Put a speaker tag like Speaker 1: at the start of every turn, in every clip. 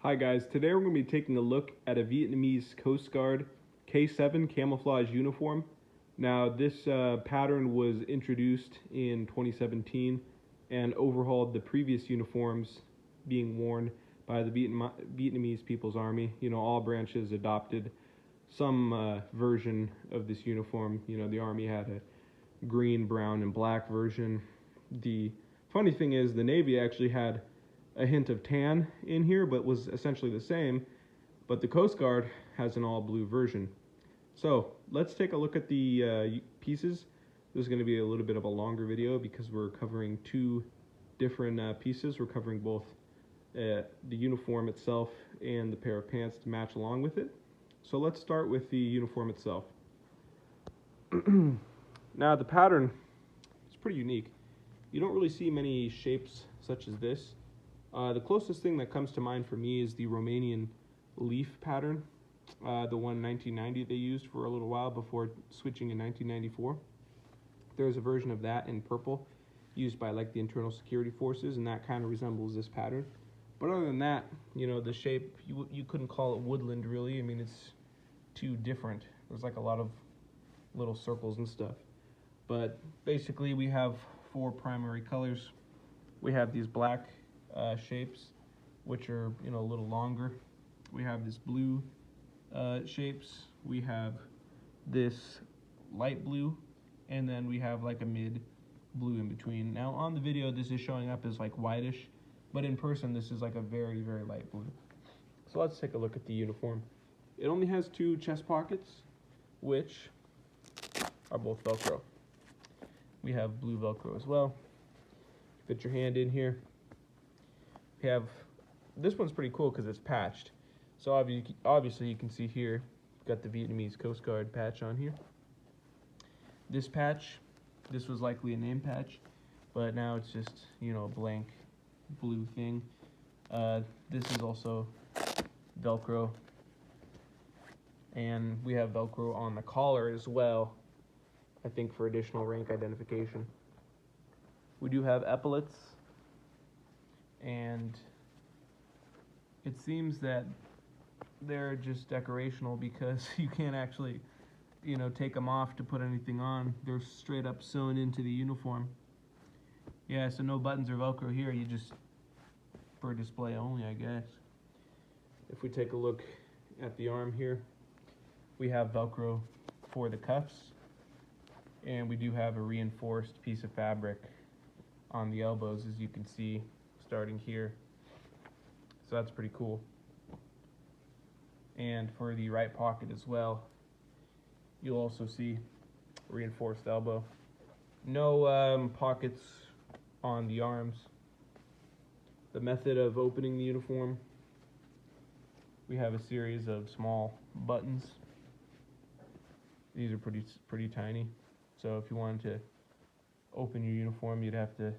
Speaker 1: Hi guys, today we're going to be taking a look at a Vietnamese Coast Guard K7 camouflage uniform. Now this pattern was introduced in 2017 and overhauled the previous uniforms being worn by the Vietnamese People's Army. You know, all branches adopted some version of this uniform. You know, the Army had a green, brown, and black version. The funny thing is the Navy actually had a hint of tan in here, but was essentially the same. But the Coast Guard has an all blue version. So let's take a look at the pieces. This is going to be a little bit of a longer video because we're covering two different pieces. We're covering both the uniform itself and the pair of pants to match along with it. So let's start with the uniform itself. Now the pattern is pretty unique. You don't really see many shapes such as this. The closest thing that comes to mind for me is the Romanian leaf pattern, the one 1990 they used for a little while before switching in 1994. There's a version of that in purple used by like the internal security forces, and that kind of resembles this pattern. But other than that, you know, the shape, you couldn't call it woodland really. I mean, it's too different. There's like a lot of little circles and stuff. But basically we have four primary colors. We have these black shapes, which are, you know, a little longer. We have this blue shapes. We have this light blue, and then we have like a mid blue in between. Now on the video this is showing up as like whitish, but in person this is like a very, very light blue. So let's take a look at the uniform. It only has two chest pockets, which are both Velcro. We have blue Velcro as well. Fit your hand in here. We have, this one's pretty cool because it's patched. So obviously you can see here, got the Vietnamese Coast Guard patch on here. This patch, this was likely a name patch, but now it's just, you know, a blank blue thing. This is also Velcro, and we have Velcro on the collar as well, I think for additional rank identification. We do have epaulets, and it seems that they're just decorational because you can't actually, you know, take them off to put anything on. They're straight up sewn into the uniform. Yeah, so no buttons or Velcro here, you just, for display only, I guess. If we take a look at the arm here, we have Velcro for the cuffs, and we do have a reinforced piece of fabric on the elbows, as you can see, starting here. So that's pretty cool. And for the right pocket as well, you'll also see reinforced elbow. No pockets on the arms. The method of opening the uniform, we have a series of small buttons. These are pretty tiny. So if you wanted to open your uniform, you'd have to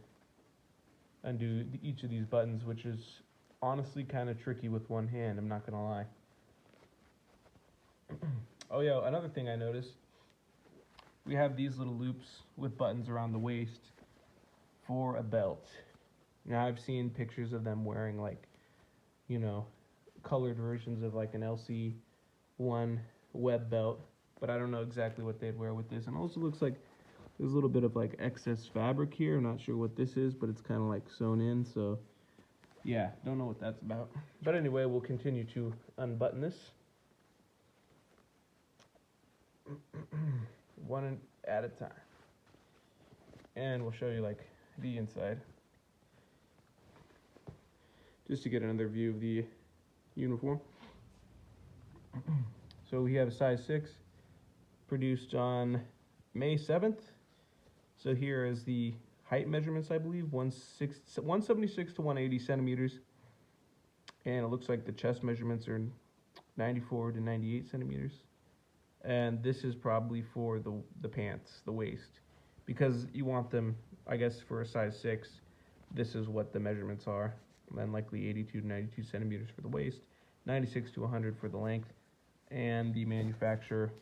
Speaker 1: undo each of these buttons, which is honestly kind of tricky with one hand, I'm not gonna lie. Oh yeah, another thing I noticed, we have these little loops with buttons around the waist for a belt. Now I've seen pictures of them wearing, like, you know, colored versions of like an LC1 web belt, but I don't know exactly what they'd wear with this. And also looks like there's a little bit of like excess fabric here. I'm not sure what this is, but it's kind of like sewn in, so yeah, don't know what that's about. But anyway, we'll continue to unbutton this one at a time, and we'll show you like the inside just to get another view of the uniform. So we have a size 6, produced on May 7th. So here is the height measurements, I believe, 176 to 180 centimeters. And it looks like the chest measurements are 94 to 98 centimeters. And this is probably for the pants, the waist. Because you want them, I guess for a size 6, this is what the measurements are. And then likely 82 to 92 centimeters for the waist, 96 to 100 for the length. And the manufacturer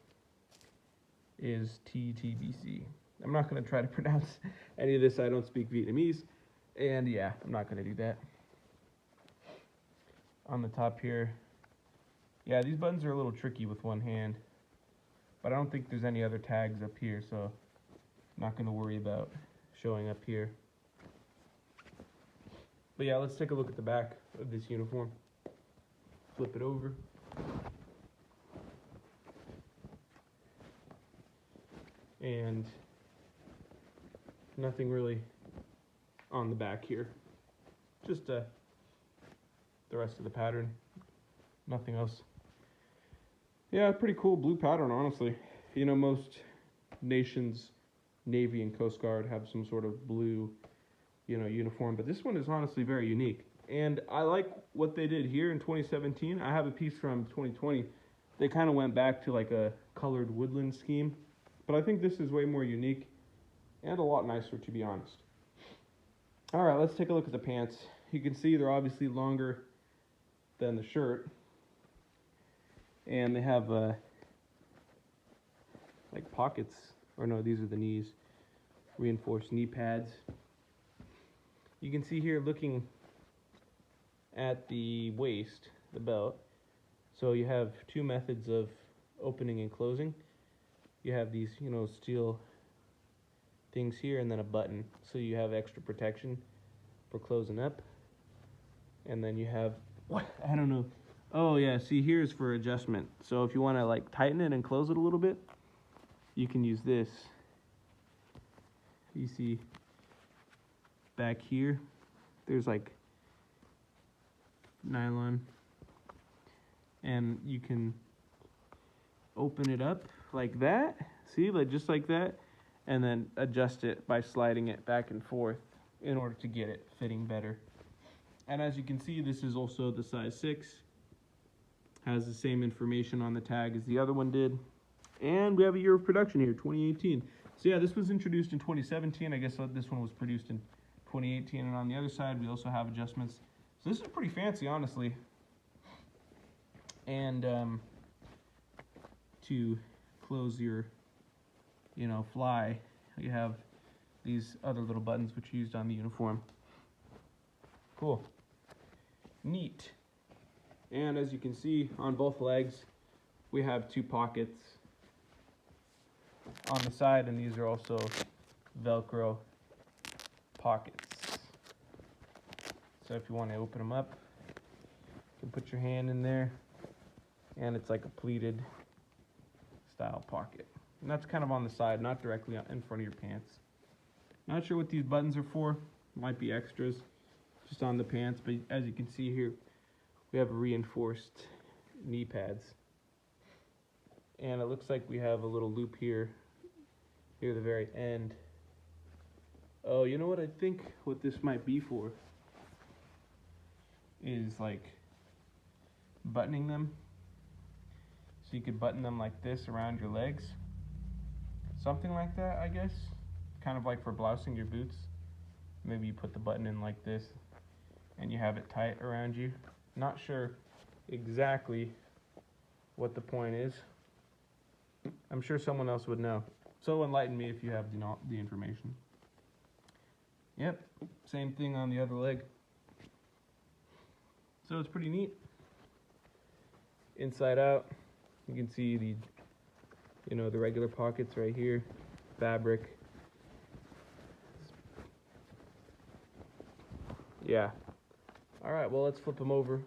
Speaker 1: is TTBC. I'm not going to try to pronounce any of this. I don't speak Vietnamese. And yeah, I'm not going to do that. on the top here. Yeah, these buttons are a little tricky with one hand, but I don't think there's any other tags up here, so I'm not going to worry about showing up here. But yeah, let's take a look at the back of this uniform. Flip it over. And nothing really on the back here. Just the rest of the pattern. Nothing else. Yeah, pretty cool blue pattern, honestly. You know, most nations, Navy and Coast Guard, have some sort of blue, you know, uniform, but this one is honestly very unique. And I like what they did here in 2017. I have a piece from 2020. They kind of went back to like a colored woodland scheme, but I think this is way more unique and a lot nicer, to be honest. All right, let's take a look at the pants. You can see they're obviously longer than the shirt, and they have like pockets, or no, these are the knees, reinforced knee pads. You can see here, looking at the waist, the belt, so you have two methods of opening and closing. You have these, you know, steel things here, and then a button, so you have extra protection for closing up. And then you have, what, I don't know, oh yeah, see, here's for adjustment. So if you want to like tighten it and close it a little bit, you can use this. You see back here, there's like nylon, and you can open it up like that, see, like just like that, and then adjust it by sliding it back and forth in order to get it fitting better. And as you can see, this is also the size 6. Has the same information on the tag as the other one did. And we have a year of production here, 2018. So yeah, this was introduced in 2017. I guess this one was produced in 2018. And on the other side, we also have adjustments. So this is pretty fancy, honestly. And to close your, you know, fly, you have these other little buttons which are used on the uniform. Cool. Neat. And as you can see, on both legs, we have 2 pockets on the side, and these are also Velcro pockets. So if you want to open them up, you can put your hand in there, and it's like a pleated style pocket. And that's kind of on the side, not directly in front of your pants. Not sure what these buttons are for. Might be extras just on the pants, but as you can see here, we have reinforced knee pads. And it looks like we have a little loop here at the very end. Oh, you know what I think what this might be for is like buttoning them. So you could button them like this around your legs. Something like that, I guess. Kind of like for blousing your boots. Maybe you put the button in like this and you have it tight around you. Not sure exactly what the point is. I'm sure someone else would know. So enlighten me if you have the information. Yep, same thing on the other leg. So it's pretty neat. Inside out, you can see the, you know, the regular pockets right here, fabric. Yeah. All right, well, let's flip them over.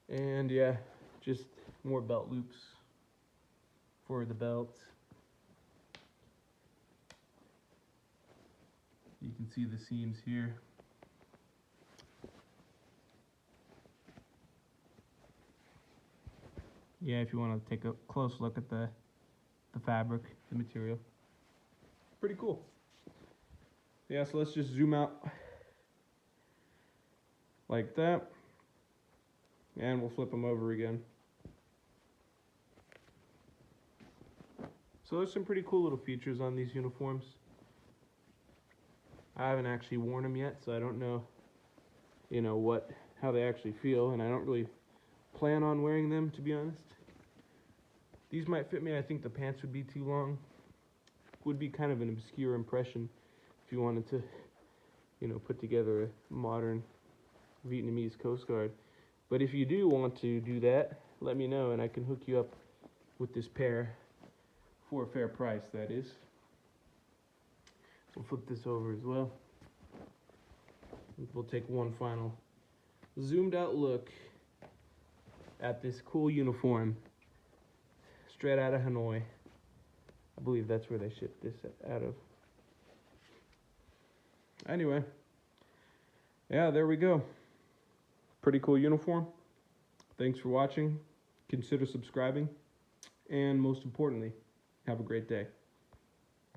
Speaker 1: And yeah, just more belt loops for the belts. You can see the seams here. Yeah, if you want to take a close look at the fabric, the material. Pretty cool. Yeah, so let's just zoom out like that. And we'll flip them over again. So there's some pretty cool little features on these uniforms. I haven't actually worn them yet, so I don't know, you know, how they actually feel, and I don't really plan on wearing them, to be honest. These might fit me. I think the pants would be too long. would be kind of an obscure impression if you wanted to, you know, put together a modern Vietnamese Coast Guard. But if you do want to do that, let me know and I can hook you up with this pair for a fair price, that is. We'll flip this over as well. We'll take one final zoomed out look at this cool uniform straight out of Hanoi. I believe that's where they shipped this out of. Anyway, yeah, there we go. Pretty cool uniform. Thanks for watching. Consider subscribing. And most importantly, have a great day.